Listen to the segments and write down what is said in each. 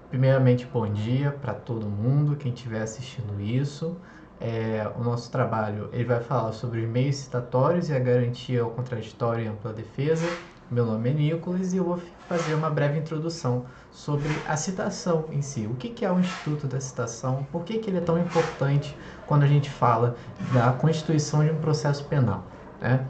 Primeiramente, bom dia para todo mundo, quem estiver assistindo isso. O nosso trabalho ele vai falar sobre os meios citatórios e a garantia ao contraditório e ampla defesa. Meu nome é Nicolas e eu vou fazer uma breve introdução sobre a citação em si. O que é o Instituto da Citação? Por que ele é tão importante quando a gente fala da constituição de um processo penal, né?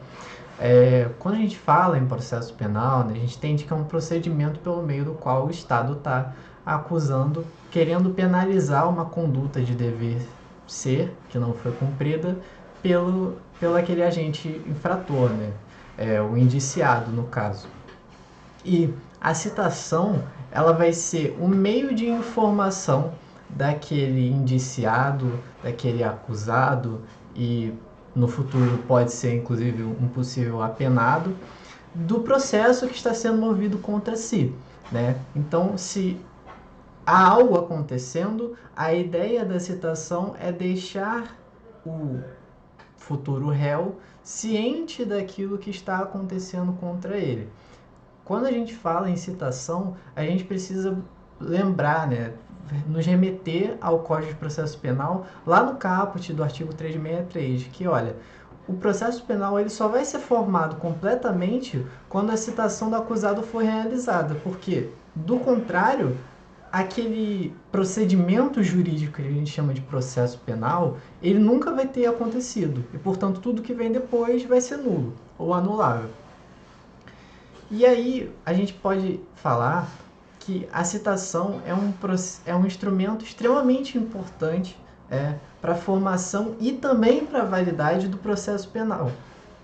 Quando a gente fala em processo penal, né, a gente entende que é um procedimento pelo meio do qual o Estado está acusando, querendo penalizar uma conduta de dever ser, que não foi cumprida, pelo aquele agente infrator, né? O indiciado, no caso. E a citação, ela vai ser um meio de informação daquele indiciado, daquele acusado e no futuro pode ser inclusive um possível apenado do processo que está sendo movido contra si, né? Então, se há algo acontecendo, a ideia da citação é deixar o futuro réu ciente daquilo que está acontecendo contra ele. Quando a gente fala em citação, a gente precisa lembrar, né, nos remeter ao Código de Processo Penal, lá no caput do artigo 363, que olha, o processo penal ele só vai ser formado completamente quando a citação do acusado for realizada, porque, do contrário, aquele procedimento jurídico que a gente chama de processo penal, ele nunca vai ter acontecido, e, portanto, tudo que vem depois vai ser nulo ou anulável. E aí a gente pode falar que a citação é um instrumento extremamente importante para a formação e também para a validade do processo penal,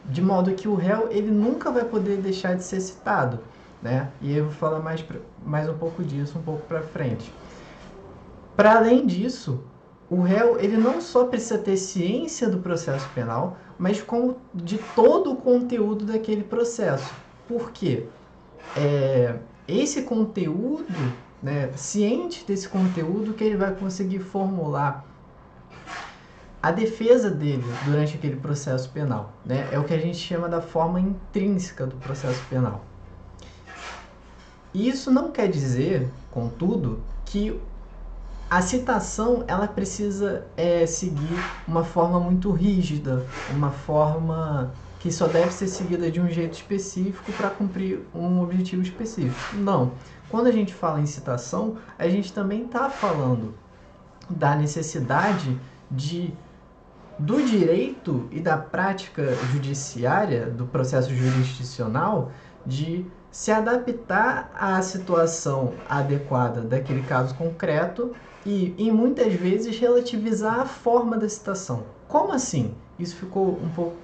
de modo que o réu ele nunca vai poder deixar de ser citado, né? E eu vou falar mais um pouco disso um pouco para frente. Para além disso, o réu ele não só precisa ter ciência do processo penal, mas como de todo o conteúdo daquele processo. Por quê? Esse conteúdo, né, ciente desse conteúdo, que ele vai conseguir formular a defesa dele durante aquele processo penal, né? É o que a gente chama da forma intrínseca do processo penal. Isso não quer dizer, contudo, que a citação ela precisa seguir uma forma muito rígida, uma forma que só deve ser seguida de um jeito específico para cumprir um objetivo específico. Não. Quando a gente fala em citação, a gente também está falando da necessidade do direito e da prática judiciária, do processo jurisdicional, de se adaptar à situação adequada daquele caso concreto e, em muitas vezes, relativizar a forma da citação. Como assim? Isso ficou um pouco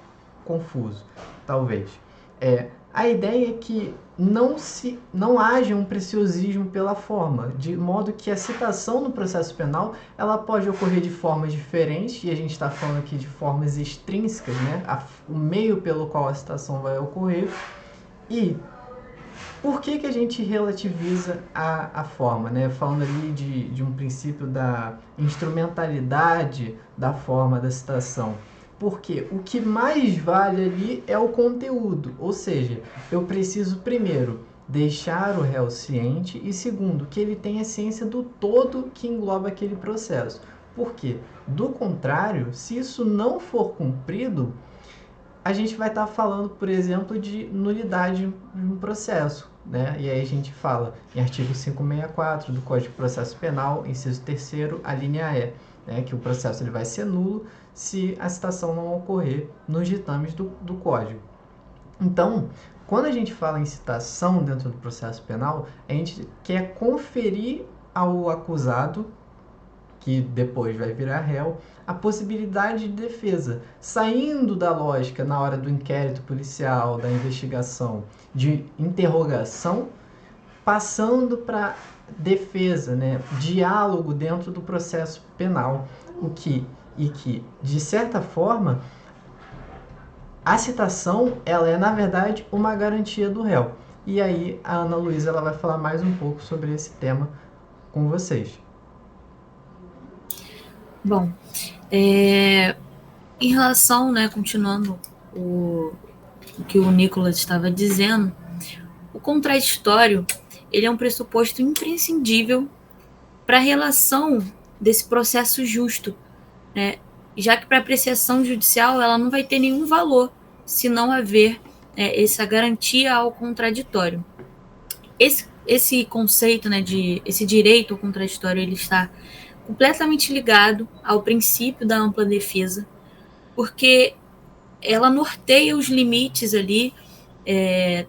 confuso, talvez. A ideia é que não haja um preciosismo pela forma, de modo que a citação no processo penal ela pode ocorrer de formas diferentes, e a gente está falando aqui de formas extrínsecas, né? O meio pelo qual a citação vai ocorrer. E por que a gente relativiza a forma, né? Falando ali de um princípio da instrumentalidade da forma da citação. Porque o que mais vale ali é o conteúdo, ou seja, eu preciso primeiro deixar o réu ciente e segundo, que ele tenha ciência do todo que engloba aquele processo. Porque, do contrário, se isso não for cumprido, a gente vai estar falando, por exemplo, de nulidade de um processo, né? E aí a gente fala em artigo 564 do Código de Processo Penal, inciso 3º, a linha E, né? Que o processo ele vai ser nulo se a citação não ocorrer nos ditames do Código. Então, quando a gente fala em citação dentro do processo penal, a gente quer conferir ao acusado, que depois vai virar réu, a possibilidade de defesa, saindo da lógica na hora do inquérito policial, da investigação, de interrogação, passando para defesa, né? Diálogo dentro do processo penal, que, de certa forma, a citação ela é, na verdade, uma garantia do réu. E aí a Ana Luísa ela vai falar mais um pouco sobre esse tema com vocês. Bom, em relação, né, continuando o que o Nicolas estava dizendo, o contraditório ele é um pressuposto imprescindível para a relação desse processo justo, né? Já que para apreciação judicial ela não vai ter nenhum valor se não haver essa garantia ao contraditório. Esse conceito, né, esse direito ao contraditório, ele está completamente ligado ao princípio da ampla defesa, porque ela norteia os limites ali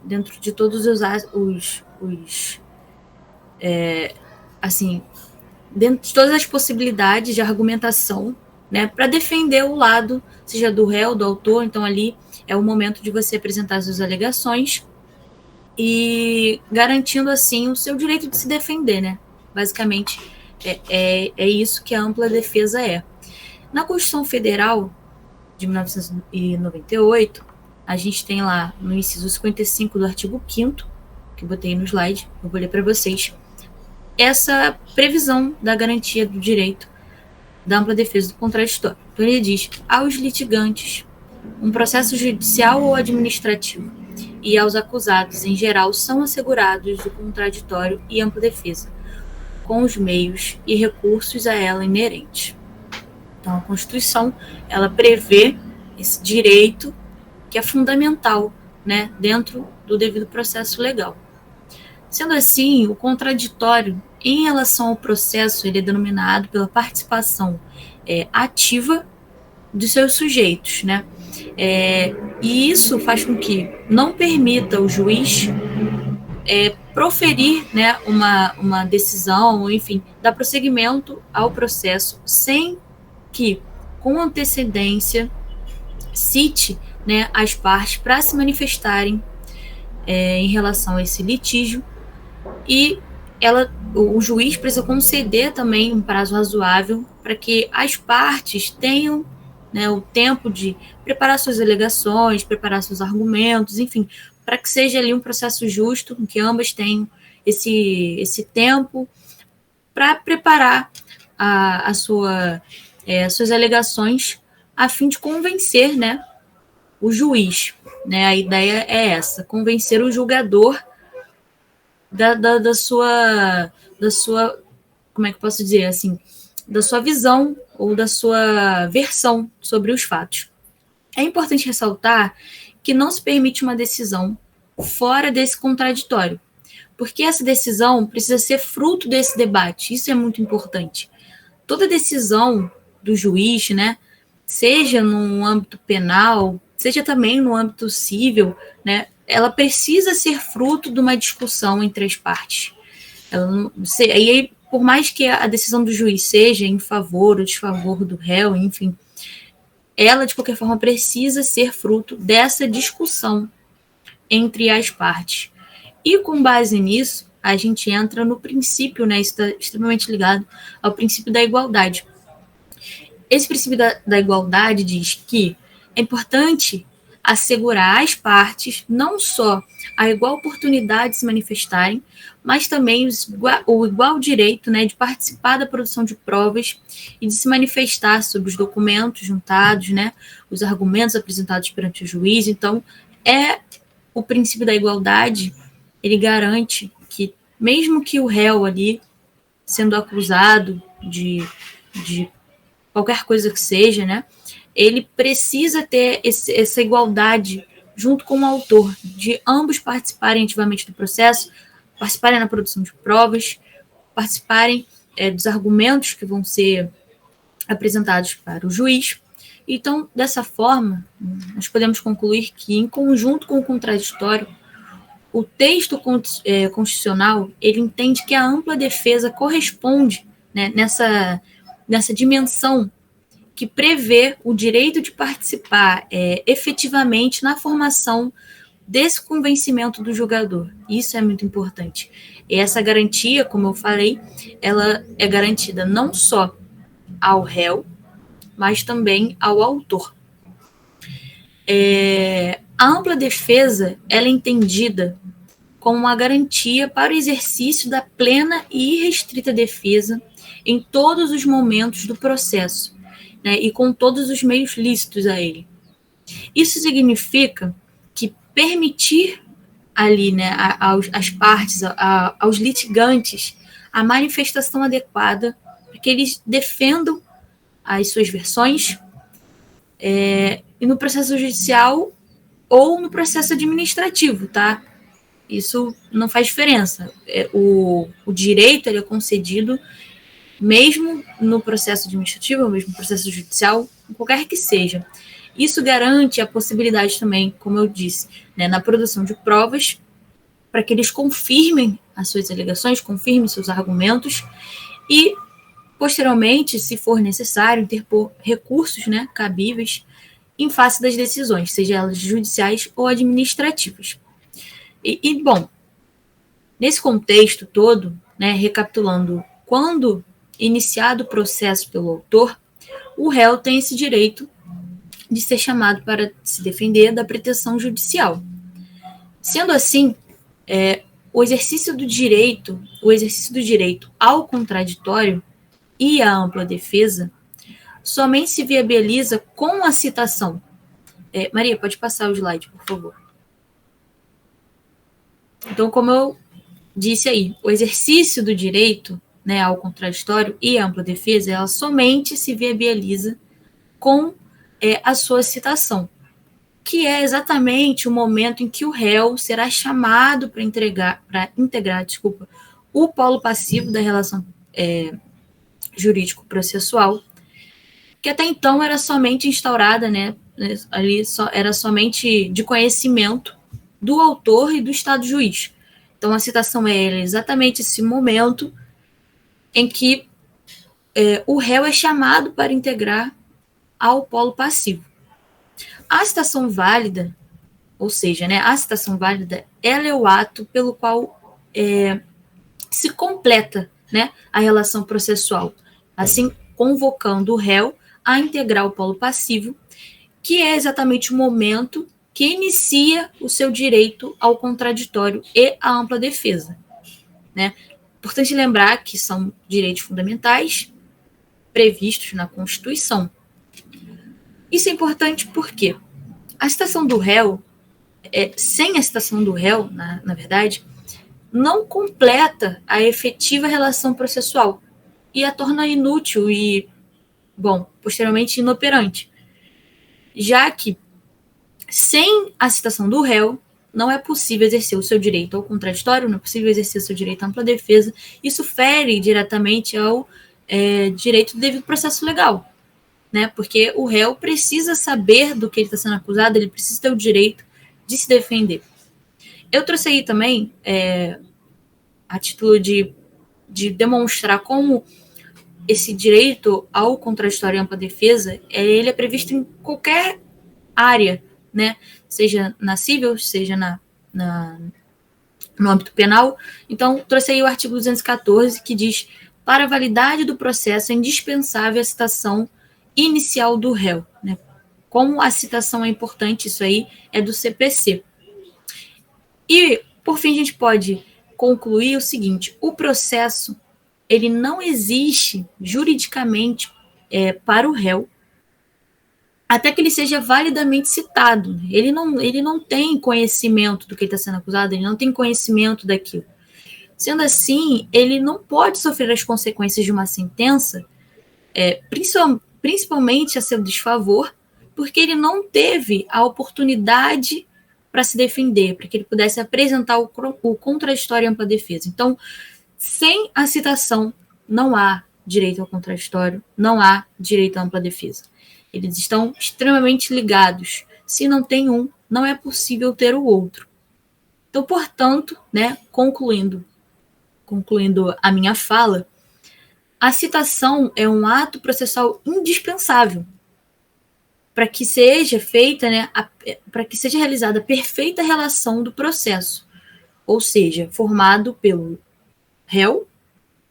dentro de todos assim, dentro de todas as possibilidades de argumentação, né, para defender o lado, seja do réu, do autor. Então ali é o momento de você apresentar as suas alegações e garantindo assim o seu direito de se defender, né? Basicamente é isso que a ampla defesa é. Na Constituição Federal de 1998, a gente tem lá no inciso 55 do artigo 5º, que eu botei no slide, eu vou ler para vocês, essa previsão da garantia do direito da ampla defesa do contraditório. Então ele diz: aos litigantes, um processo judicial ou administrativo, e aos acusados em geral, são assegurados o contraditório e ampla defesa, com os meios e recursos a ela inerentes. Então a Constituição, ela prevê esse direito que é fundamental, né, dentro do devido processo legal. Sendo assim, o contraditório em relação ao processo, ele é denominado pela participação ativa dos seus sujeitos, né? E isso faz com que não permita o juiz proferir, né, uma decisão, enfim, dar prosseguimento ao processo sem que, com antecedência, cite, né, as partes para se manifestarem em relação a esse litígio, e o juiz precisa conceder também um prazo razoável para que as partes tenham, né, o tempo de preparar suas alegações, preparar seus argumentos, enfim, para que seja ali um processo justo, em que ambas tenham esse tempo para preparar suas alegações, a fim de convencer, né, o juiz. Né? A ideia é essa: convencer o julgador da sua, como é que eu posso dizer assim, da sua visão ou da sua versão sobre os fatos. É importante ressaltar que não se permite uma decisão fora desse contraditório, porque essa decisão precisa ser fruto desse debate. Isso é muito importante. Toda decisão do juiz, né, seja no âmbito penal, seja também no âmbito civil, né, ela precisa ser fruto de uma discussão entre as partes. E aí, por mais que a decisão do juiz seja em favor ou desfavor do réu, enfim, ela, de qualquer forma, precisa ser fruto dessa discussão entre as partes. E com base nisso, a gente entra no princípio, né, está extremamente ligado ao princípio da igualdade. Esse princípio da igualdade diz que é importante assegurar às partes não só a igual oportunidade de se manifestarem, mas também o igual direito, né, de participar da produção de provas e de se manifestar sobre os documentos juntados, né, os argumentos apresentados perante o juiz. Então, o princípio da igualdade, ele garante que, mesmo que o réu ali, sendo acusado de qualquer coisa que seja, né, ele precisa ter essa igualdade junto com o autor, de ambos participarem ativamente do processo, participarem na produção de provas, participarem dos argumentos que vão ser apresentados para o juiz. Então, dessa forma, nós podemos concluir que, em conjunto com o contraditório, o texto constitucional, ele entende que a ampla defesa corresponde, né, nessa dimensão que prevê o direito de participar efetivamente na formação desse convencimento do julgador. Isso é muito importante. E essa garantia, como eu falei, ela é garantida não só ao réu, mas também ao autor. A ampla defesa, ela é entendida como uma garantia para o exercício da plena e irrestrita defesa em todos os momentos do processo, né, e com todos os meios lícitos a ele. Isso significa que permitir ali, né, às partes, aos litigantes, a manifestação adequada para que eles defendam as suas versões e no processo judicial ou no processo administrativo, tá? Isso não faz diferença. O direito ele é concedido mesmo no processo administrativo, ou mesmo no processo judicial, qualquer que seja. Isso garante a possibilidade também, como eu disse, né, na produção de provas, para que eles confirmem as suas alegações, confirmem seus argumentos e, posteriormente, se for necessário, interpor recursos, né, cabíveis em face das decisões, seja elas judiciais ou administrativas. Bom, nesse contexto todo, né, recapitulando, quando iniciado o processo pelo autor, o réu tem esse direito de ser chamado para se defender da pretensão judicial. Sendo assim, o exercício do direito ao contraditório e à ampla defesa somente se viabiliza com a citação. Maria, pode passar o slide, por favor. Então, como eu disse aí, o exercício do direito, né, ao contraditório e à ampla defesa, ela somente se viabiliza com a sua citação, que é exatamente o momento em que o réu será chamado para integrar o polo passivo da relação jurídico-processual, que até então era somente instaurada, né, ali era somente de conhecimento do autor e do Estado juiz. Então, a citação é exatamente esse momento em que o réu é chamado para integrar ao polo passivo. A citação válida, ou seja, né, a citação válida, ela é o ato pelo qual se completa, né, a relação processual, assim convocando o réu a integrar o polo passivo, que é exatamente o momento que inicia o seu direito ao contraditório e à ampla defesa, né? Importante lembrar que são direitos fundamentais previstos na Constituição. Isso é importante porque a citação do réu, sem a citação do réu, na verdade, não completa a efetiva relação processual e a torna inútil e, posteriormente inoperante, já que sem a citação do réu não é possível exercer o seu direito ao contraditório, não é possível exercer o seu direito à ampla defesa. Isso fere diretamente ao direito do devido processo legal, né? Porque o réu precisa saber do que ele está sendo acusado, ele precisa ter o direito de se defender. Eu trouxe aí também, a título de demonstrar como esse direito ao contraditório e ampla defesa, ele é previsto em qualquer área, né? Seja na civil, seja no âmbito penal. Então, trouxe aí o artigo 214, que diz: para a validade do processo é indispensável a citação inicial do réu, né? Como a citação é importante, isso aí é do CPC. E, por fim, a gente pode concluir o seguinte: o processo, ele não existe juridicamente para o réu até que ele seja validamente citado. Ele não tem conhecimento do que ele está sendo acusado, ele não tem conhecimento daquilo. Sendo assim, ele não pode sofrer as consequências de uma sentença, principalmente a seu desfavor, porque ele não teve a oportunidade para se defender, para que ele pudesse apresentar o contraditório e ampla defesa. Então, sem a citação, não há direito ao contraditório, não há direito à ampla defesa. Eles estão extremamente ligados. Se não tem um, não é possível ter o outro. Então, portanto, né, concluindo a minha fala, a citação é um ato processual indispensável para que seja feita, né, para que seja realizada a perfeita relação do processo, ou seja, formado pelo réu,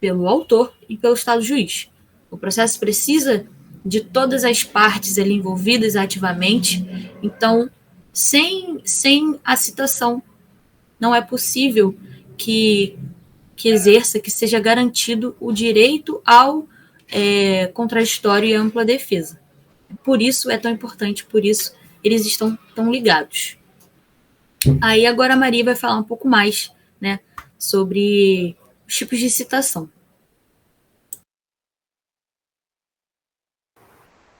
pelo autor e pelo Estado juiz. O processo precisa de todas as partes ali envolvidas ativamente. Então, sem a citação, não é possível que exerça, que seja garantido o direito ao contraditório e ampla defesa. Por isso é tão importante, por isso eles estão tão ligados. Aí agora a Maria vai falar um pouco mais, né, sobre os tipos de citação.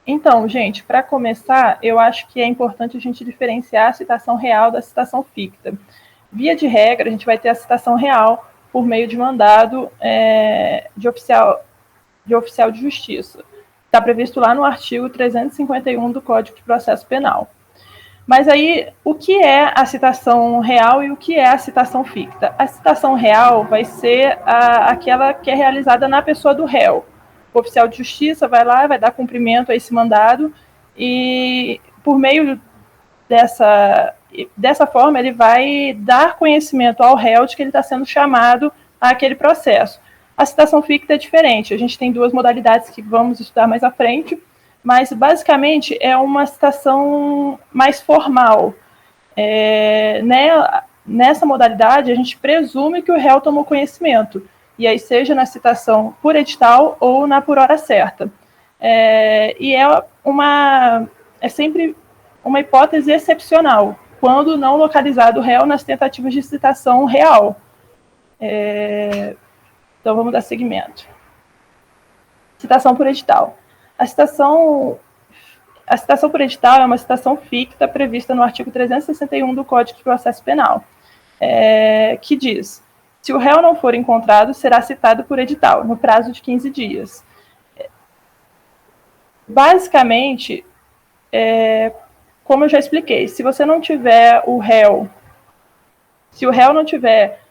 Então, gente, para começar, eu acho que é importante a gente diferenciar a citação real da citação ficta. Via de regra, a gente vai ter a citação real por meio de mandado de oficial de justiça. Está previsto lá no artigo 351 do Código de Processo Penal. Mas aí, o que é a citação real e o que é a citação ficta? A citação real vai ser aquela que é realizada na pessoa do réu. O oficial de justiça vai lá, vai dar cumprimento a esse mandado e, por meio dessa forma, ele vai dar conhecimento ao réu de que ele está sendo chamado àquele processo. A citação ficta é diferente. A gente tem duas modalidades que vamos estudar mais à frente, mas basicamente é uma citação mais formal. Nessa modalidade, a gente presume que o réu tomou conhecimento, e aí seja na citação por edital ou na por hora certa. E é sempre uma hipótese excepcional, quando não localizado o réu nas tentativas de citação real. Então, vamos dar seguimento. Citação por edital. A citação por edital é uma citação ficta prevista no artigo 361 do Código de Processo Penal, que diz: se o réu não for encontrado, será citado por edital, no prazo de 15 dias. Basicamente, como eu já expliquei, se você não tiver se o réu não tiver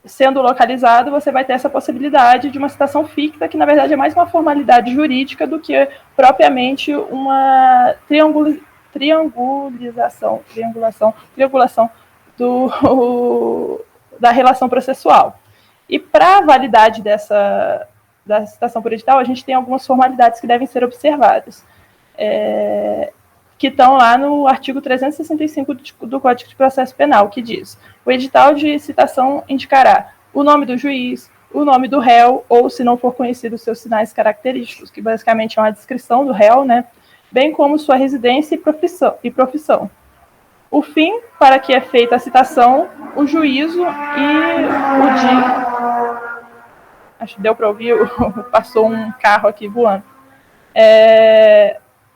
sendo localizado, você vai ter essa possibilidade de uma citação ficta, que na verdade é mais uma formalidade jurídica do que propriamente uma triangulação da relação processual. E para a validade da citação por edital, a gente tem algumas formalidades que devem ser observadas, que estão lá no artigo 365 do Código de Processo Penal, que diz: o edital de citação indicará o nome do juiz, o nome do réu, ou, se não for conhecido, os seus sinais característicos, que basicamente é uma descrição do réu, né, bem como sua residência e profissão. O fim para que é feita a citação, o juízo e o dia... Acho que deu para ouvir, passou um carro aqui voando.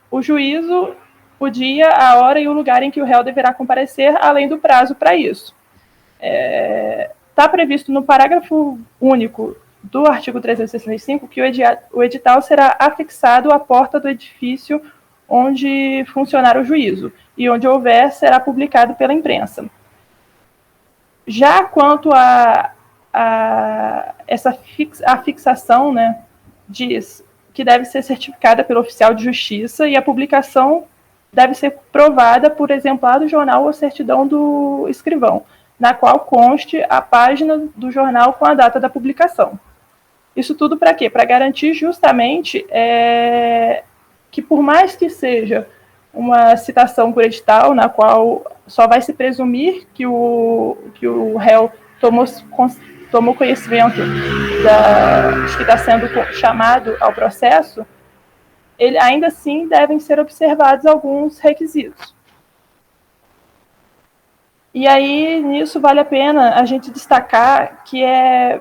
O juízo, o dia, a hora e o lugar em que o réu deverá comparecer, além do prazo para isso. Está previsto no parágrafo único do artigo 365 que o edital será afixado à porta do edifício onde funcionar o juízo, e onde houver, será publicado pela imprensa. Já quanto a fixação, né, diz que deve ser certificada pelo oficial de justiça, e a publicação deve ser provada por exemplar do jornal ou certidão do escrivão, na qual conste a página do jornal com a data da publicação. Isso tudo para quê? Para garantir justamente que, por mais que seja uma citação por edital, na qual só vai se presumir que o réu tomou conhecimento de que está sendo chamado ao processo, ainda assim devem ser observados alguns requisitos. E aí, nisso, vale a pena a gente destacar que é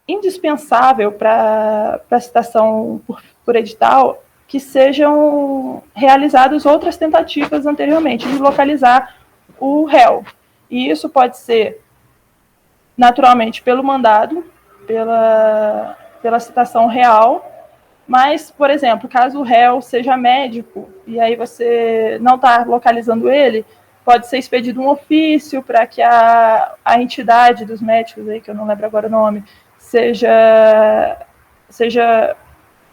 indispensável para a citação por edital que sejam realizadas outras tentativas anteriormente de localizar o réu. E isso pode ser, naturalmente, pelo mandado, pela citação real, mas, por exemplo, caso o réu seja médico e aí você não está localizando ele, pode ser expedido um ofício para que a entidade dos médicos, aí, que eu não lembro agora o nome,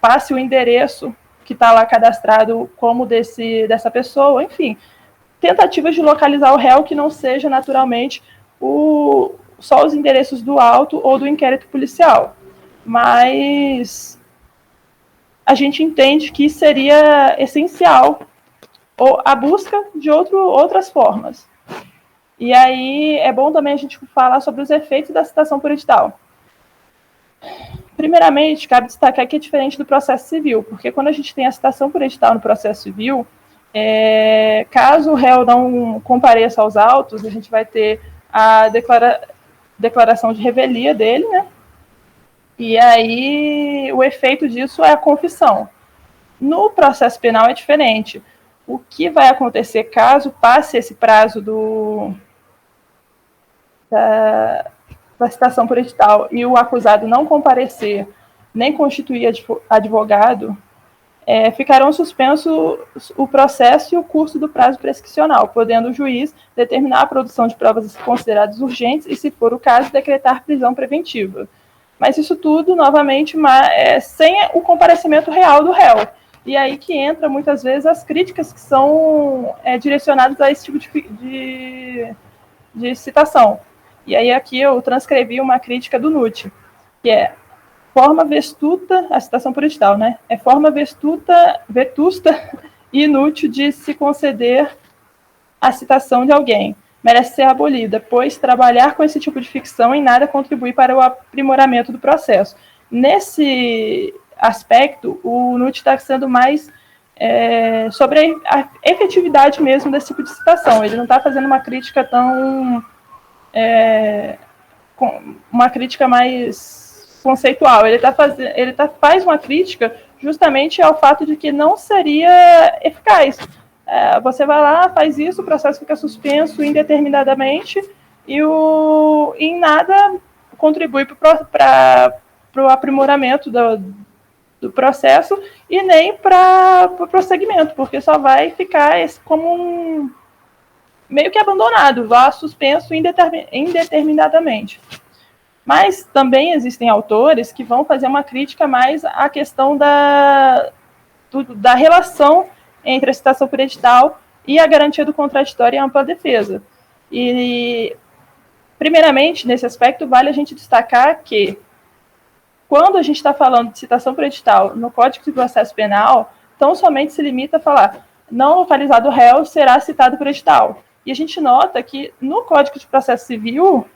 passe o endereço que está lá cadastrado como dessa pessoa, enfim, tentativas de localizar o réu que não seja naturalmente só os endereços do auto ou do inquérito policial. Mas a gente entende que seria essencial a busca de outras formas. E aí é bom também a gente falar sobre os efeitos da citação por edital. Primeiramente, cabe destacar que é diferente do processo civil, porque quando a gente tem a citação por edital no processo civil, caso o réu não compareça aos autos, a gente vai ter a declaração de revelia dele, né? E aí o efeito disso é a confissão. No processo penal é diferente. O que vai acontecer caso passe esse prazo da citação por edital e o acusado não comparecer, nem constituir advogado, ficarão suspensos o processo e o curso do prazo prescricional, podendo o juiz determinar a produção de provas consideradas urgentes e, se for o caso, decretar prisão preventiva. Mas isso tudo, novamente, sem o comparecimento real do réu. E aí que entra, muitas vezes, as críticas que são direcionadas a esse tipo de citação. E aí aqui eu transcrevi uma crítica do NUT, que é forma vestusta, a citação por edital, né? É forma vetusta e inútil de se conceder a citação de alguém. Merece ser abolida, pois trabalhar com esse tipo de ficção em nada contribui para o aprimoramento do processo. Nesse aspecto, o NUT está sendo mais sobre a efetividade mesmo desse tipo de citação. Ele não está fazendo uma crítica tão... uma crítica mais conceitual. Ele faz uma crítica justamente ao fato de que não seria eficaz. Você vai lá, faz isso, o processo fica suspenso indeterminadamente e em nada contribui para o aprimoramento do processo e nem para o prosseguimento, porque só vai ficar como meio que abandonado, vá suspenso indeterminadamente. Mas também existem autores que vão fazer uma crítica mais à questão da relação entre a citação por edital e a garantia do contraditório e a ampla defesa. E, primeiramente, nesse aspecto, vale a gente destacar que, quando a gente está falando de citação por edital no Código de Processo Penal, tão somente se limita a falar não localizado o réu será citado por edital. E a gente nota que, no Código de Processo Civil,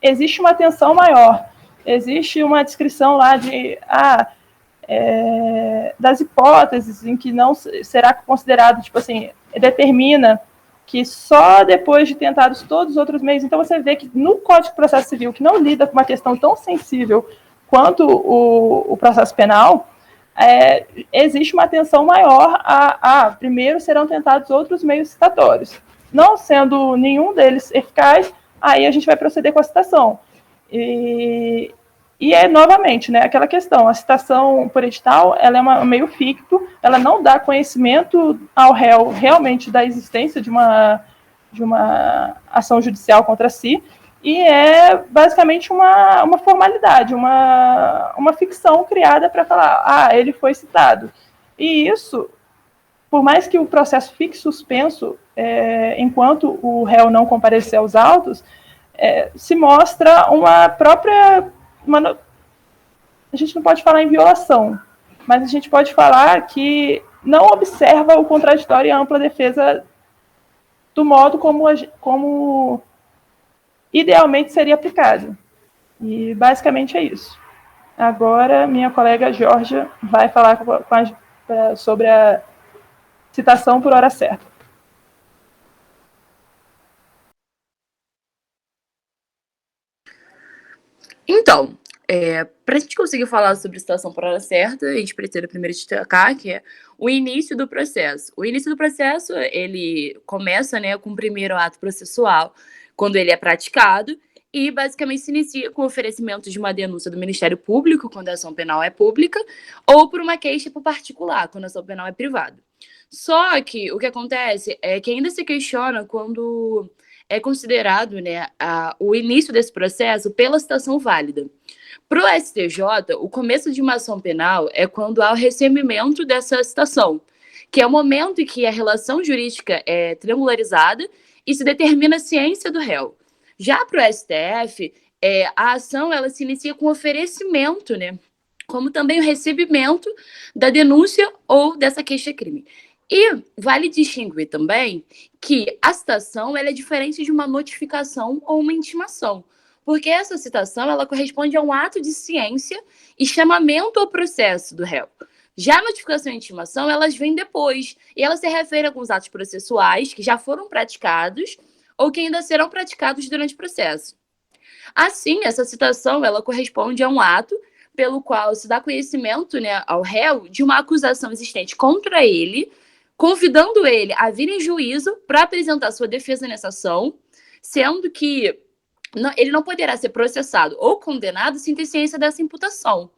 existe uma atenção maior, existe uma descrição lá das hipóteses em que não será considerado, tipo assim, determina que só depois de tentados todos os outros meios. Então você vê que no Código de Processo Civil, que não lida com uma questão tão sensível quanto o processo penal, existe uma atenção maior primeiro serão tentados outros meios citatórios. Não sendo nenhum deles eficaz, aí a gente vai proceder com a citação. E novamente, né, aquela questão, a citação por edital, ela é um meio ficto, ela não dá conhecimento ao réu realmente da existência de uma ação judicial contra si, e é basicamente uma formalidade, uma ficção criada para falar, ele foi citado. E isso, por mais que o processo fique suspenso enquanto o réu não comparecer aos autos, se mostra uma própria... a gente não pode falar em violação, mas a gente pode falar que não observa o contraditório e a ampla defesa do modo como idealmente seria aplicado. E basicamente é isso. Agora, minha colega Georgia vai falar sobre a citação por hora certa. Então, para a gente conseguir falar sobre citação por hora certa, a gente precisa primeiro destacar que é o início do processo. O início do processo, ele começa, né, com o primeiro ato processual, quando ele é praticado, e basicamente se inicia com o oferecimento de uma denúncia do Ministério Público, quando a ação penal é pública, ou por uma queixa por particular, quando a ação penal é privada. Só que o que acontece é que ainda se questiona quando é considerado, né, o início desse processo pela citação válida. Para o STJ, o começo de uma ação penal é quando há o recebimento dessa citação, que é o momento em que a relação jurídica é triangularizada e se determina a ciência do réu. Já para o STF, a ação ela se inicia com oferecimento, né, como também o recebimento da denúncia ou dessa queixa-crime. E vale distinguir também que a citação ela é diferente de uma notificação ou uma intimação, porque essa citação ela corresponde a um ato de ciência e chamamento ao processo do réu. Já a notificação e a intimação, elas vêm depois, e elas se referem a alguns atos processuais que já foram praticados ou que ainda serão praticados durante o processo. Assim, essa citação ela corresponde a um ato pelo qual se dá conhecimento, né, ao réu de uma acusação existente contra ele, convidando ele a vir em juízo para apresentar sua defesa nessa ação, sendo que ele não poderá ser processado ou condenado sem ter ciência dessa imputação.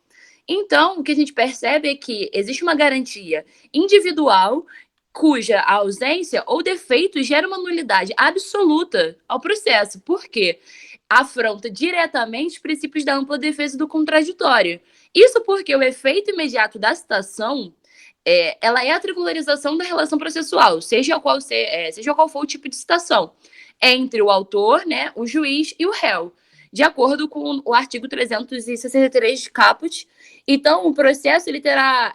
Então, o que a gente percebe é que existe uma garantia individual cuja ausência ou defeito gera uma nulidade absoluta ao processo. Por quê? Afronta diretamente os princípios da ampla defesa do contraditório. Isso porque o efeito imediato da citação ela é a triangularização da relação processual, seja qual for o tipo de citação, entre o autor, né, o juiz e o réu, de acordo com o artigo 363 de Caput. Então, o processo ele terá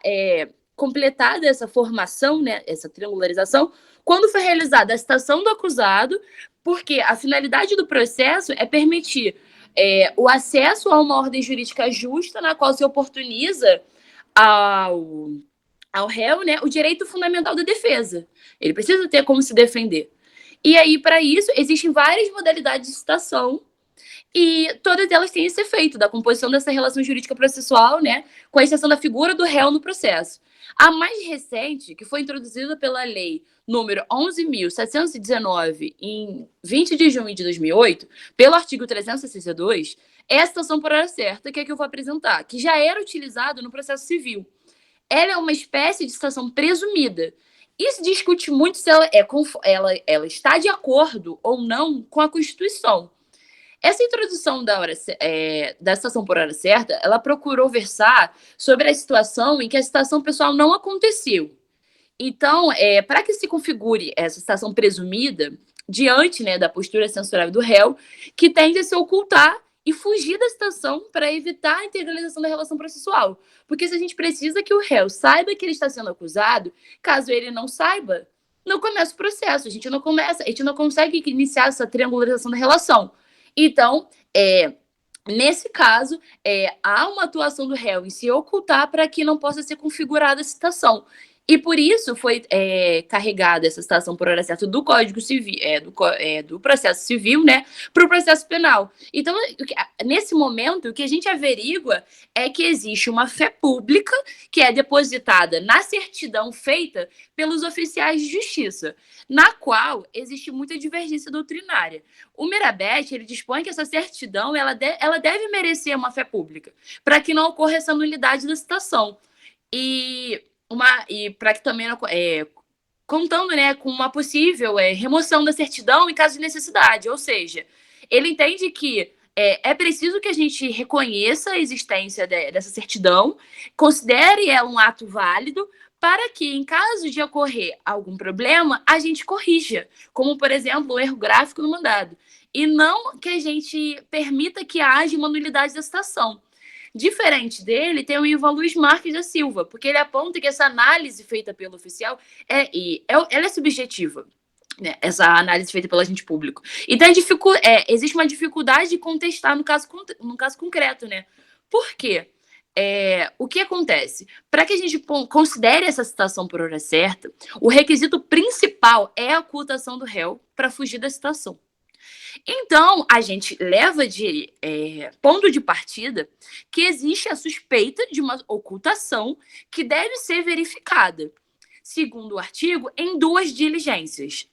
completado essa formação, né, essa triangularização, quando foi realizada a citação do acusado, porque a finalidade do processo é permitir o acesso a uma ordem jurídica justa, na qual se oportuniza ao réu, né, o direito fundamental da defesa. Ele precisa ter como se defender. E aí, para isso, existem várias modalidades de citação, e todas elas têm esse efeito da composição dessa relação jurídica processual, né, com a exceção da figura do réu no processo. A mais recente, que foi introduzida pela lei número 11.719, em 20 de junho de 2008, pelo artigo 362, é a citação por hora certa, que é que eu vou apresentar, que já era utilizado no processo civil. Ela é uma espécie de citação presumida. Isso discute muito se ela está de acordo ou não com a Constituição. Essa introdução da citação por hora certa, ela procurou versar sobre a situação em que a citação pessoal não aconteceu. Então, para que se configure essa citação presumida, diante, né, da postura censurável do réu, que tende a se ocultar e fugir da citação para evitar a integralização da relação processual. Porque se a gente precisa que o réu saiba que ele está sendo acusado, caso ele não saiba, não começa o processo, a gente não consegue iniciar essa triangularização da relação. Então, nesse caso, há uma atuação do réu em se ocultar para que não possa ser configurada a citação. E por isso foi carregada essa citação por hora certa do Código Civil, do processo civil, né, para o processo penal. Então, nesse momento, o que a gente averigua é que existe uma fé pública que é depositada na certidão feita pelos oficiais de justiça, na qual existe muita divergência doutrinária. O Mirabete, ele dispõe que essa certidão ela deve merecer uma fé pública, para que não ocorra essa nulidade da citação. E para que também contando, né, com uma possível remoção da certidão em caso de necessidade, ou seja, ele entende que é preciso que a gente reconheça a existência dessa certidão, considere ela um ato válido, para que, em caso de ocorrer algum problema, a gente corrija, como, por exemplo, o erro gráfico no mandado, e não que a gente permita que haja uma nulidade da citação. Diferente dele, tem o Ivan Luiz Marques da Silva, porque ele aponta que essa análise feita pelo oficial ela é subjetiva, né? Essa análise feita pelo agente público. Então, existe uma dificuldade de contestar no caso concreto, né? Por quê? O que acontece? Para que a gente considere essa citação por hora certa, o requisito principal é a ocultação do réu para fugir da citação. Então, a gente leva de ponto de partida que existe a suspeita de uma ocultação que deve ser verificada, segundo o artigo, em 2 diligências.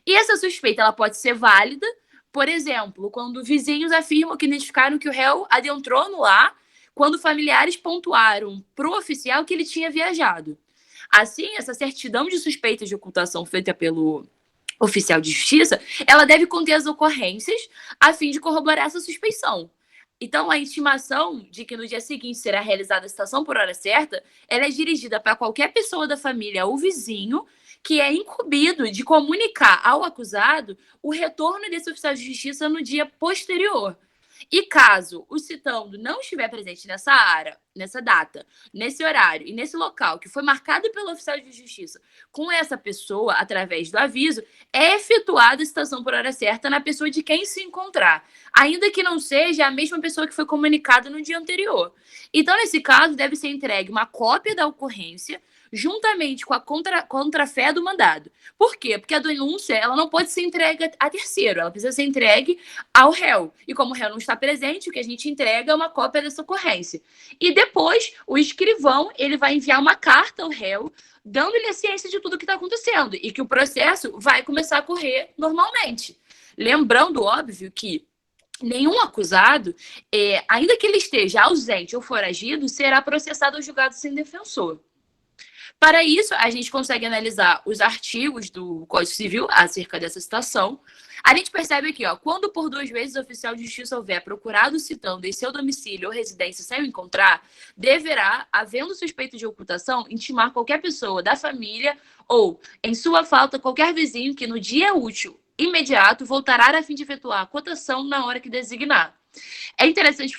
E essa suspeita ela pode ser válida, por exemplo, quando vizinhos afirmam que identificaram que o réu adentrou no lar, quando familiares pontuaram para o oficial que ele tinha viajado. Assim, essa certidão de suspeita de ocultação feita pelo oficial de justiça, ela deve conter as ocorrências a fim de corroborar essa suspeição. Então, a intimação de que no dia seguinte será realizada a citação por hora certa, ela é dirigida para qualquer pessoa da família ou vizinho que é incumbido de comunicar ao acusado o retorno desse oficial de justiça no dia posterior. E caso o citando não estiver presente nessa área, nessa data, nesse horário e nesse local que foi marcado pelo oficial de justiça com essa pessoa, através do aviso, é efetuada a citação por hora certa na pessoa de quem se encontrar, ainda que não seja a mesma pessoa que foi comunicada no dia anterior. Então, nesse caso, deve ser entregue uma cópia da ocorrência juntamente com a contrafé do mandado. Por quê? Porque a denúncia ela não pode ser entregue a terceiro, ela precisa ser entregue ao réu. E como o réu não está presente, o que a gente entrega é uma cópia dessa ocorrência. E depois, o escrivão ele vai enviar uma carta ao réu, dando-lhe a ciência de tudo o que está acontecendo e que o processo vai começar a correr normalmente. Lembrando, óbvio, que nenhum acusado, ainda que ele esteja ausente ou foragido, será processado ou julgado sem defensor. Para isso, a gente consegue analisar os artigos do Código Civil acerca dessa situação. A gente percebe aqui, quando por 2 vezes o oficial de justiça houver procurado citando em seu domicílio ou residência sem o encontrar, deverá, havendo suspeito de ocultação, intimar qualquer pessoa da família ou, em sua falta, qualquer vizinho que no dia útil imediato voltará a fim de efetuar a cotação na hora que designar. É interessante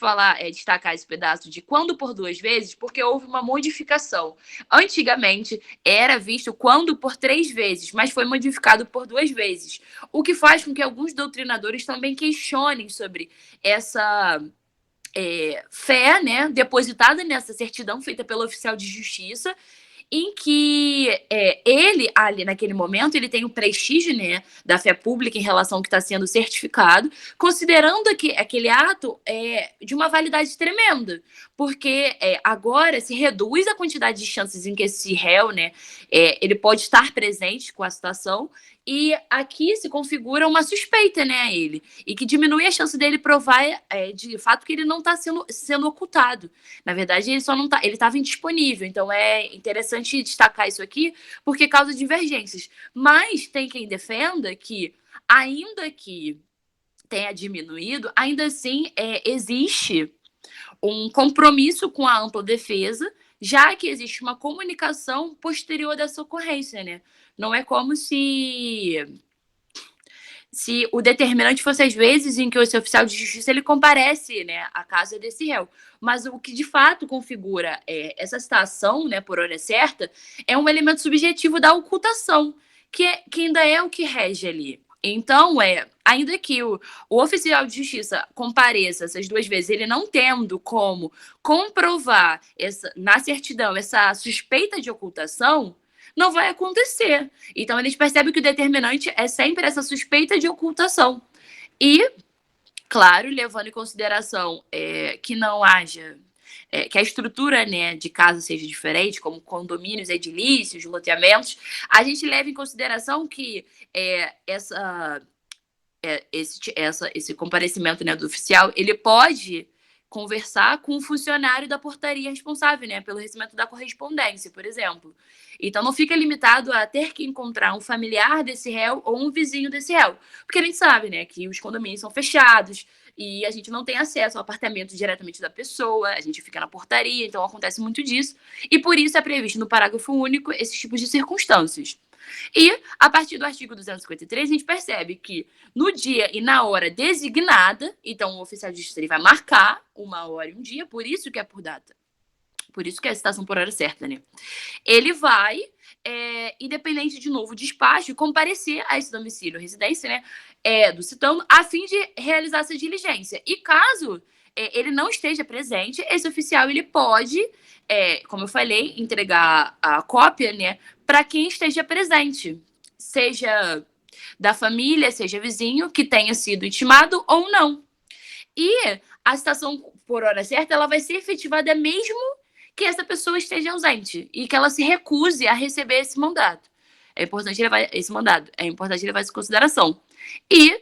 destacar esse pedaço de quando por 2 vezes, porque houve uma modificação. Antigamente, era visto quando por 3 vezes, mas foi modificado por 2 vezes. O que faz com que alguns doutrinadores também questionem sobre essa fé, né, depositada nessa certidão feita pelo oficial de justiça, em que ele, ali naquele momento, ele tem o prestígio, né, da fé pública em relação ao que está sendo certificado, considerando que aquele ato é de uma validade tremenda, porque agora se reduz a quantidade de chances em que esse réu, né, ele pode estar presente com a situação, e aqui se configura uma suspeita, né, a ele, e que diminui a chance dele provar de fato que ele não está sendo ocultado. Na verdade, ele só não tá, ele estava indisponível. Então é interessante destacar isso aqui, porque causa divergências. Mas tem quem defenda que, ainda que tenha diminuído, ainda assim existe um compromisso com a ampla defesa, já que existe uma comunicação posterior dessa ocorrência, né? Não é como se o determinante fosse as vezes em que esse oficial de justiça ele comparece, né, à casa desse réu. Mas o que de fato configura essa citação, né, por hora certa, é um elemento subjetivo da ocultação, que ainda é o que rege ali. Então, ainda que o oficial de justiça compareça essas 2 vezes, ele não tendo como comprovar na certidão essa suspeita de ocultação, não vai acontecer. Então, eles percebem que o determinante é sempre essa suspeita de ocultação. E, claro, levando em consideração que não haja... que a estrutura, né, de casa seja diferente, como condomínios, edilícios, loteamentos, a gente leva em consideração que esse comparecimento, né, do oficial, ele pode conversar com o funcionário da portaria responsável, né, pelo recebimento da correspondência, por exemplo. Então, não fica limitado a ter que encontrar um familiar desse réu ou um vizinho desse réu. Porque a gente sabe, né, que os condomínios são fechados e a gente não tem acesso ao apartamento diretamente da pessoa, a gente fica na portaria, então acontece muito disso. E por isso é previsto no parágrafo único esses tipos de circunstâncias. E, a partir do artigo 253, a gente percebe que no dia e na hora designada, então o oficial de justiça ele vai marcar uma hora e um dia, por isso que é por data. Por isso que é a citação por hora certa, né? Ele vai, independente de novo despacho, comparecer a esse domicílio ou residência, né, do citando, a fim de realizar essa diligência. E caso ele não esteja presente, esse oficial ele pode, como eu falei, entregar a cópia, né, para quem esteja presente, seja da família, seja vizinho, que tenha sido intimado ou não. E a citação por hora certa, ela vai ser efetivada mesmo que essa pessoa esteja ausente e que ela se recuse a receber esse mandato. É importante levar esse mandado, é importante levar isso em consideração. E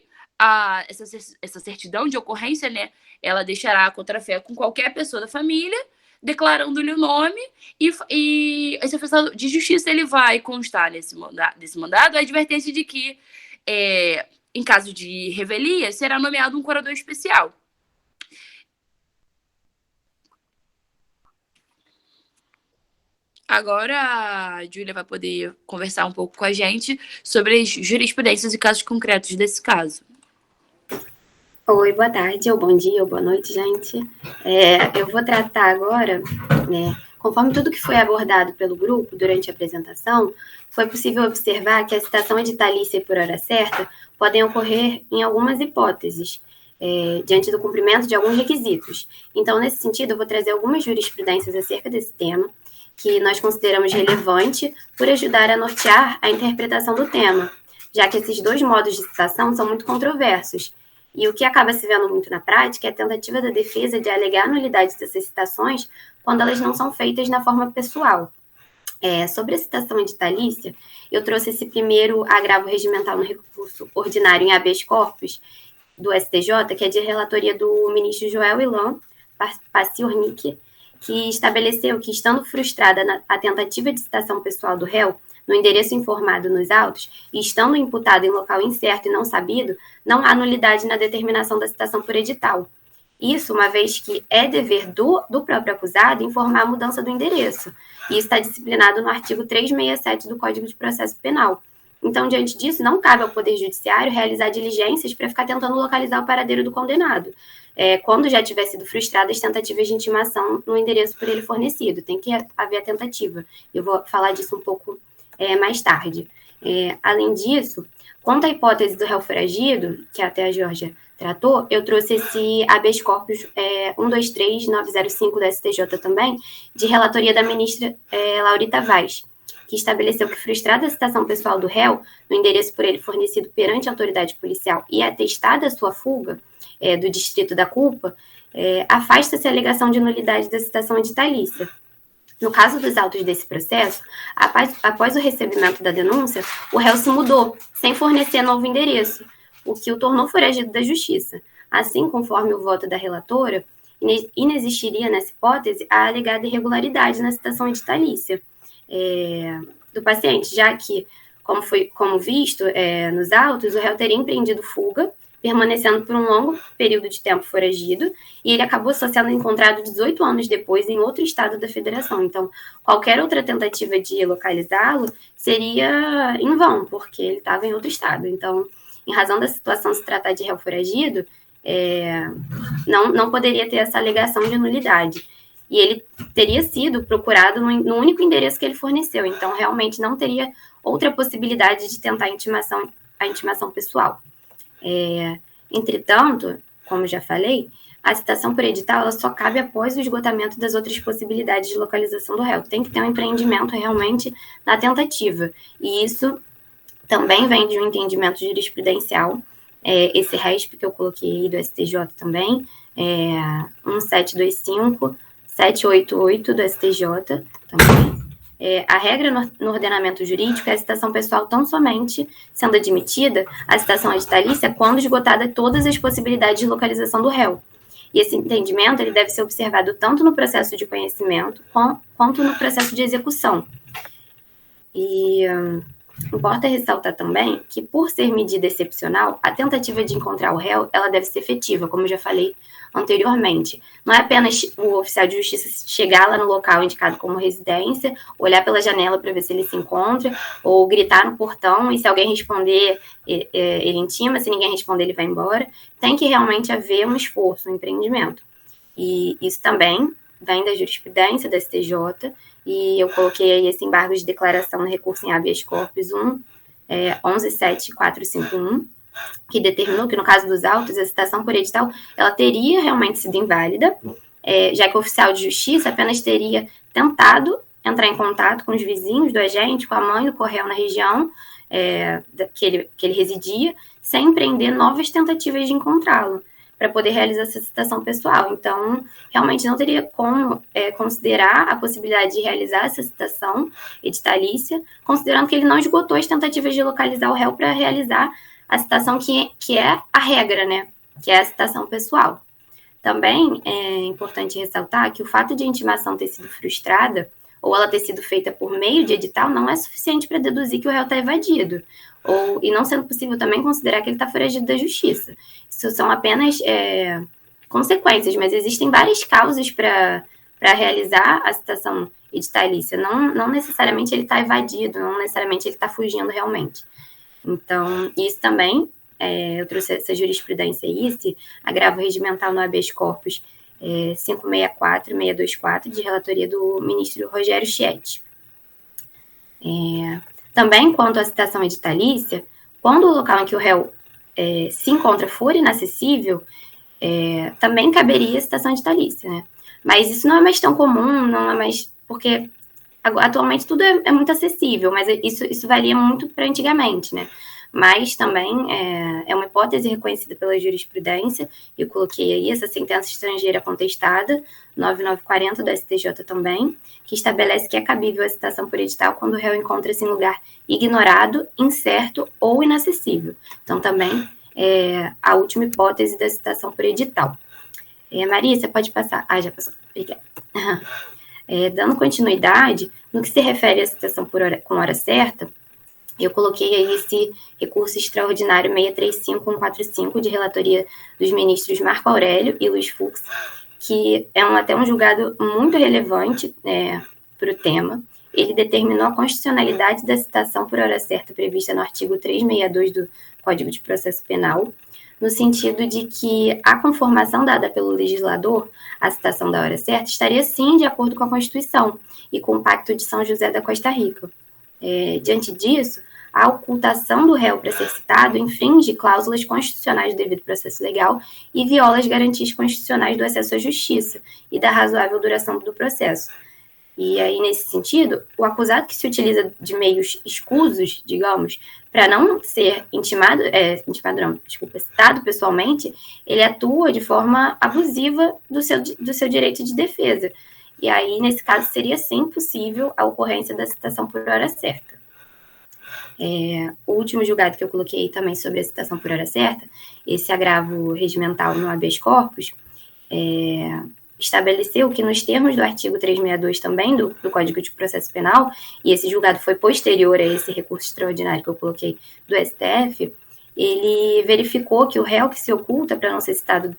essa certidão de ocorrência, né, ela deixará a contrafé com qualquer pessoa da família, declarando-lhe o nome, e esse oficial de justiça ele vai constar desse mandado a advertência de que, em caso de revelia, será nomeado um curador especial. Agora a Júlia vai poder conversar um pouco com a gente sobre as jurisprudências e casos concretos desse caso. Oi, boa tarde, ou bom dia, ou boa noite, gente. Eu vou tratar agora, né, conforme tudo que foi abordado pelo grupo durante a apresentação, foi possível observar que a citação editalícia e por hora certa podem ocorrer em algumas hipóteses, diante do cumprimento de alguns requisitos. Então, nesse sentido, eu vou trazer algumas jurisprudências acerca desse tema que nós consideramos relevante por ajudar a nortear a interpretação do tema, já que esses dois modos de citação são muito controversos. E o que acaba se vendo muito na prática é a tentativa da defesa de alegar a nulidade dessas citações quando elas não são feitas na forma pessoal. Sobre a citação editalícia, eu trouxe esse primeiro agravo regimental no recurso ordinário em habeas corpus do STJ, que é de relatoria do ministro Joel Ilan Paciornik, que estabeleceu que, estando frustrada a tentativa de citação pessoal do réu no endereço informado nos autos e estando imputado em local incerto e não sabido, não há nulidade na determinação da citação por edital. Isso, uma vez que é dever do próprio acusado informar a mudança do endereço. E isso está disciplinado no artigo 367 do Código de Processo Penal. Então, diante disso, não cabe ao Poder Judiciário realizar diligências para ficar tentando localizar o paradeiro do condenado, quando já tiver sido frustrada as tentativas de intimação no endereço por ele fornecido. Tem que haver a tentativa. Eu vou falar disso um pouco mais tarde. Além disso, quanto à hipótese do réu foragido, que até a Georgia tratou, eu trouxe esse habeas corpus 123905 da STJ também, de relatoria da ministra Laurita Vaz, que estabeleceu que, frustrada a citação pessoal do réu no endereço por ele fornecido perante a autoridade policial e atestada a sua fuga do distrito da culpa, afasta-se a alegação de nulidade da citação editalícia. No caso dos autos desse processo, após o recebimento da denúncia, o réu se mudou, sem fornecer novo endereço, o que o tornou foragido da justiça. Assim, conforme o voto da relatora, inexistiria nessa hipótese a alegada irregularidade na citação editalícia do paciente, já que, como visto nos autos, o réu teria empreendido fuga, permanecendo por um longo período de tempo foragido, e ele acabou só sendo encontrado 18 anos depois em outro estado da federação. Então, qualquer outra tentativa de localizá-lo seria em vão, porque ele estava em outro estado. Então, em razão da situação se tratar de réu foragido, não poderia ter essa alegação de nulidade. E ele teria sido procurado no único endereço que ele forneceu. Então, realmente não teria outra possibilidade de tentar a intimação pessoal. Entretanto, como já falei, a citação por edital ela só cabe após o esgotamento das outras possibilidades de localização do réu. Tem que ter um empreendimento realmente na tentativa. E isso também vem de um entendimento jurisprudencial, esse RESP que eu coloquei aí do STJ também, 1725, 788 do STJ também. A regra no ordenamento jurídico é a citação pessoal tão somente sendo admitida a citação editalícia quando esgotada todas as possibilidades de localização do réu. E esse entendimento ele deve ser observado tanto no processo de conhecimento quanto no processo de execução. E importa ressaltar também que, por ser medida excepcional, a tentativa de encontrar o réu ela deve ser efetiva, como eu já falei anteriormente. Não é apenas o oficial de justiça chegar lá no local indicado como residência, olhar pela janela para ver se ele se encontra, ou gritar no portão, e se alguém responder, ele intima, se ninguém responder, ele vai embora. Tem que realmente haver um esforço, um empreendimento. E isso também vem da jurisprudência da STJ, e eu coloquei aí esse embargo de declaração no recurso em habeas corpus 117451, que determinou que, no caso dos autos, a citação por edital ela teria realmente sido inválida, já que o oficial de justiça apenas teria tentado entrar em contato com os vizinhos do agente, com a mãe do correio na região que ele residia, sem empreender novas tentativas de encontrá-lo, para poder realizar essa citação pessoal. Então, realmente não teria como considerar a possibilidade de realizar essa citação editalícia, considerando que ele não esgotou as tentativas de localizar o réu para realizar a citação que é a regra, né? Que é a citação pessoal. Também é importante ressaltar que o fato de a intimação ter sido frustrada, ou ela ter sido feita por meio de edital, não é suficiente para deduzir que o réu está evadido. E não sendo possível também considerar que ele está foragido da justiça. Isso são apenas consequências, mas existem várias causas para realizar a citação editalícia. Não necessariamente ele está evadido, não necessariamente ele está fugindo realmente. Então, isso também, eu trouxe essa jurisprudência aí, esse agravo regimental no habeas corpus 564-624, de relatoria do ministro Rogério Schietti. Também, quanto à citação editalícia, quando o local em que o réu se encontra for inacessível, também caberia a citação editalícia, né? Mas isso não é mais tão comum, não é mais... Porque atualmente tudo é muito acessível, mas isso valia muito para antigamente, né? Mas também é uma hipótese reconhecida pela jurisprudência. Eu coloquei aí essa sentença estrangeira contestada, 9940 do STJ também, que estabelece que é cabível a citação por edital quando o réu encontra-se em lugar ignorado, incerto ou inacessível. Então, também a última hipótese da citação por edital. Maria, você pode passar. Já passou. Obrigada. Dando continuidade, no que se refere à citação com hora certa, eu coloquei aí esse recurso extraordinário 635145 de relatoria dos ministros Marco Aurélio e Luiz Fux, que é até um julgado muito relevante para o tema. Ele determinou a constitucionalidade da citação por hora certa prevista no artigo 362 do Código de Processo Penal, no sentido de que a conformação dada pelo legislador à citação da hora certa estaria, sim, de acordo com a Constituição e com o Pacto de São José da Costa Rica. Diante disso, a ocultação do réu para ser citado infringe cláusulas constitucionais do devido processo legal e viola as garantias constitucionais do acesso à justiça e da razoável duração do processo. E aí, nesse sentido, o acusado que se utiliza de meios escusos, digamos, para não ser citado pessoalmente, ele atua de forma abusiva do seu direito de defesa. E aí, nesse caso, seria sim possível a ocorrência da citação por hora certa. O último julgado que eu coloquei também sobre a citação por hora certa, esse agravo regimental no habeas corpus, estabeleceu que nos termos do artigo 362 também do Código de Processo Penal, e esse julgado foi posterior a esse recurso extraordinário que eu coloquei do STF, ele verificou que o réu que se oculta para não ser citado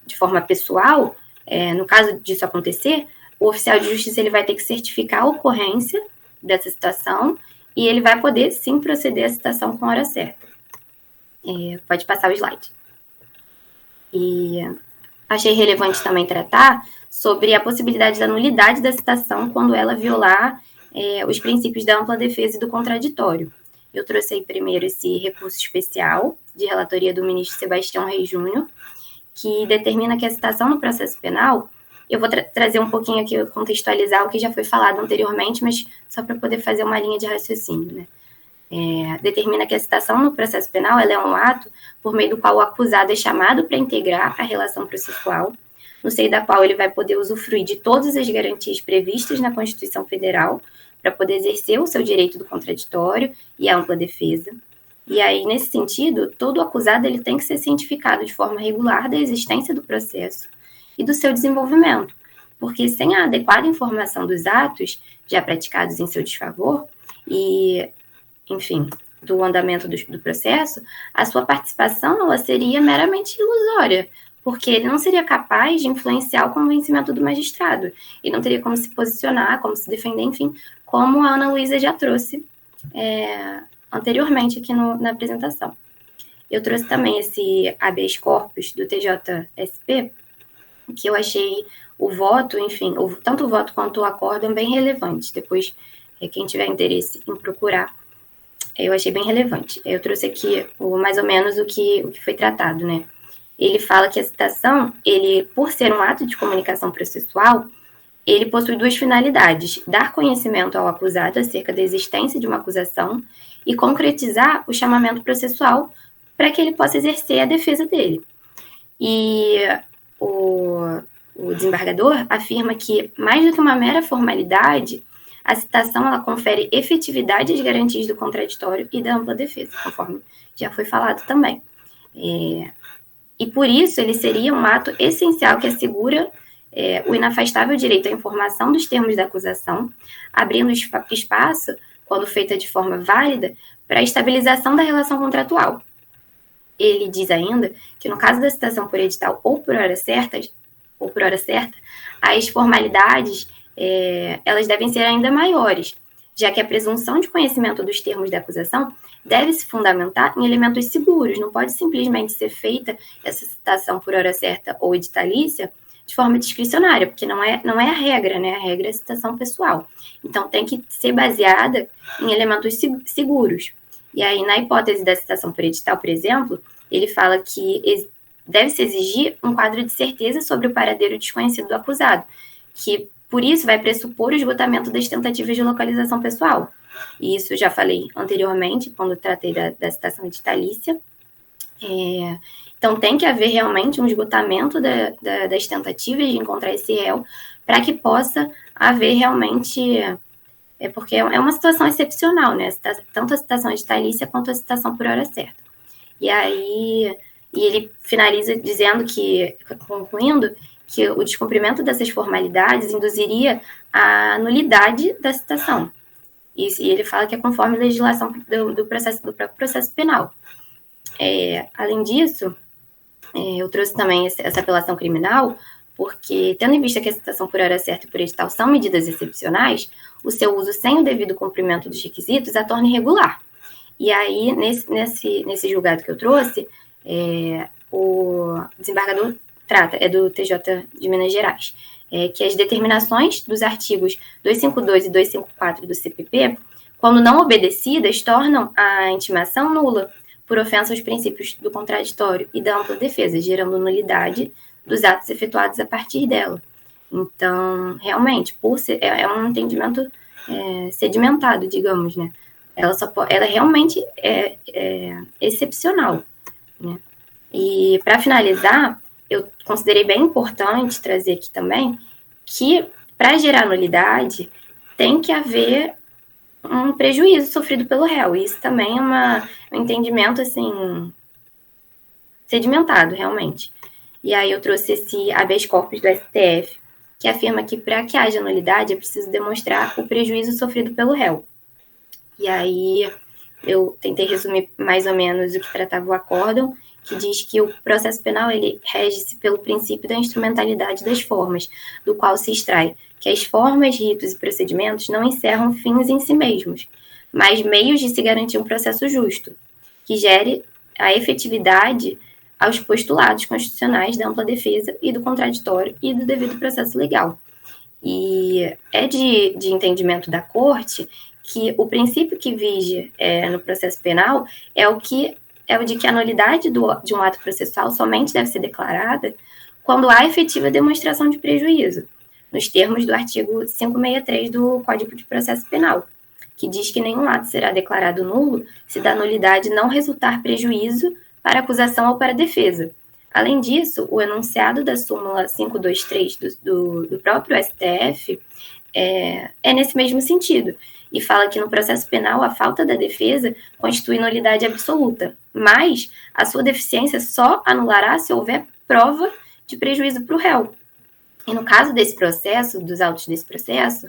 de forma pessoal, no caso disso acontecer, o oficial de justiça ele vai ter que certificar a ocorrência dessa citação e ele vai poder, sim, proceder à citação com a hora certa. Pode passar o slide. E achei relevante também tratar sobre a possibilidade da nulidade da citação quando ela violar os princípios da ampla defesa e do contraditório. Eu trouxe aí primeiro esse recurso especial de relatoria do ministro Sebastião Reis Júnior, que determina que a citação no processo penal, eu vou trazer um pouquinho aqui, contextualizar o que já foi falado anteriormente, mas só para poder fazer uma linha de raciocínio, né? Determina que a citação no processo penal ela é um ato por meio do qual o acusado é chamado para integrar a relação processual, no seio da qual ele vai poder usufruir de todas as garantias previstas na Constituição Federal para poder exercer o seu direito do contraditório e a ampla defesa. E aí, nesse sentido, todo acusado ele tem que ser cientificado de forma regular da existência do processo e do seu desenvolvimento, porque sem a adequada informação dos atos já praticados em seu desfavor e, enfim, do andamento do processo, a sua participação ela seria meramente ilusória, porque ele não seria capaz de influenciar o convencimento do magistrado e não teria como se posicionar, como se defender, enfim, como a Ana Luísa já trouxe anteriormente aqui na apresentação. Eu trouxe também esse habeas corpus do TJSP, que eu achei o voto, enfim, tanto o voto quanto o acórdão bem relevantes. Depois, quem tiver interesse em procurar, eu achei bem relevante. Eu trouxe aqui mais ou menos o que foi tratado, né? Ele fala que a citação, por ser um ato de comunicação processual, ele possui duas finalidades: dar conhecimento ao acusado acerca da existência de uma acusação e concretizar o chamamento processual para que ele possa exercer a defesa dele. E o desembargador afirma que, mais do que uma mera formalidade, a citação ela confere efetividade às garantias do contraditório e da ampla defesa, conforme já foi falado também. E por isso ele seria um ato essencial que assegura o inafastável direito à informação dos termos da acusação, abrindo espaço, quando feita de forma válida, para a estabilização da relação contratual. Ele diz ainda que, no caso da citação por edital ou por hora certa, as formalidades elas devem ser ainda maiores, já que a presunção de conhecimento dos termos da acusação deve se fundamentar em elementos seguros, não pode simplesmente ser feita essa citação por hora certa ou editalícia de forma discricionária, porque não é a regra, né? A regra é a citação pessoal. Então, tem que ser baseada em elementos seguros. E aí, na hipótese da citação por edital, por exemplo, ele fala que deve-se exigir um quadro de certeza sobre o paradeiro desconhecido do acusado, que por isso vai pressupor o esgotamento das tentativas de localização pessoal. E isso eu já falei anteriormente, quando tratei da citação editalícia. Então, tem que haver realmente um esgotamento das tentativas de encontrar esse réu para que possa haver realmente... porque é uma situação excepcional, né? Tanto a citação editalícia quanto a citação por hora certa. E aí, ele finaliza dizendo concluindo, que o descumprimento dessas formalidades induziria a nulidade da citação. E ele fala que é conforme a legislação do próprio processo penal. Além disso, eu trouxe também essa apelação criminal, porque, tendo em vista que a citação por hora certa e por edital são medidas excepcionais, o seu uso sem o devido cumprimento dos requisitos a torna irregular. E aí, nesse julgado que eu trouxe, o desembargador trata, do TJ de Minas Gerais, que as determinações dos artigos 252 e 254 do CPP, quando não obedecidas, tornam a intimação nula, por ofensa aos princípios do contraditório e da ampla defesa, gerando nulidade dos atos efetuados a partir dela. Então, realmente, é um entendimento sedimentado, digamos, né? Ela realmente é excepcional, né? E, para finalizar, eu considerei bem importante trazer aqui também que, para gerar nulidade, tem que haver um prejuízo sofrido pelo réu. Isso também é um entendimento, assim, sedimentado, realmente. E aí eu trouxe esse habeas corpus do STF, que afirma que, para que haja nulidade, é preciso demonstrar o prejuízo sofrido pelo réu. E aí eu tentei resumir mais ou menos o que tratava o acórdão, que diz que o processo penal ele rege-se pelo princípio da instrumentalidade das formas, do qual se extrai que as formas, ritos e procedimentos não encerram fins em si mesmos, mas meios de se garantir um processo justo, que gere a efetividade aos postulados constitucionais da ampla defesa e do contraditório e do devido processo legal. E é de entendimento da Corte que o princípio que vige no processo penal é o de que a nulidade de um ato processual somente deve ser declarada quando há efetiva demonstração de prejuízo, nos termos do artigo 563 do Código de Processo Penal, que diz que nenhum ato será declarado nulo se da nulidade não resultar prejuízo para acusação ou para defesa. Além disso, o enunciado da súmula 523 do próprio STF é nesse mesmo sentido, e fala que no processo penal a falta da defesa constitui nulidade absoluta, mas a sua deficiência só anulará se houver prova de prejuízo para o réu. E no caso desse processo, dos autos desse processo,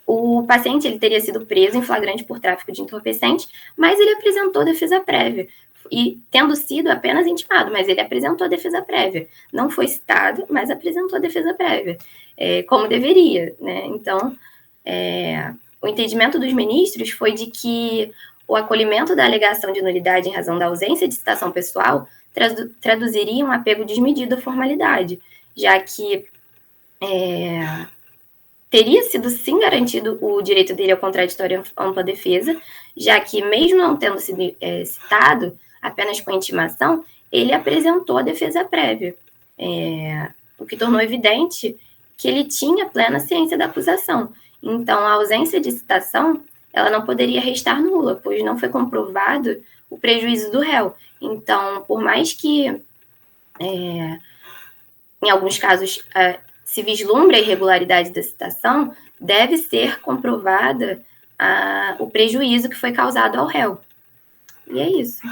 o paciente ele teria sido preso em flagrante por tráfico de entorpecente, mas ele apresentou defesa prévia, e tendo sido apenas intimado, mas ele apresentou a defesa prévia. Não foi citado, mas apresentou a defesa prévia, como deveria, né? Então, o entendimento dos ministros foi de que o acolhimento da alegação de nulidade em razão da ausência de citação pessoal traduziria um apego desmedido à formalidade, já que teria sido sim garantido o direito dele ao contraditório e ampla defesa, já que mesmo não tendo sido citado, apenas com intimação, ele apresentou a defesa prévia, o que tornou evidente que ele tinha plena ciência da acusação. Então, a ausência de citação, ela não poderia restar nula, pois não foi comprovado o prejuízo do réu. Então, por mais que, em alguns casos, se vislumbre a irregularidade da citação, deve ser comprovada o prejuízo que foi causado ao réu. E é isso.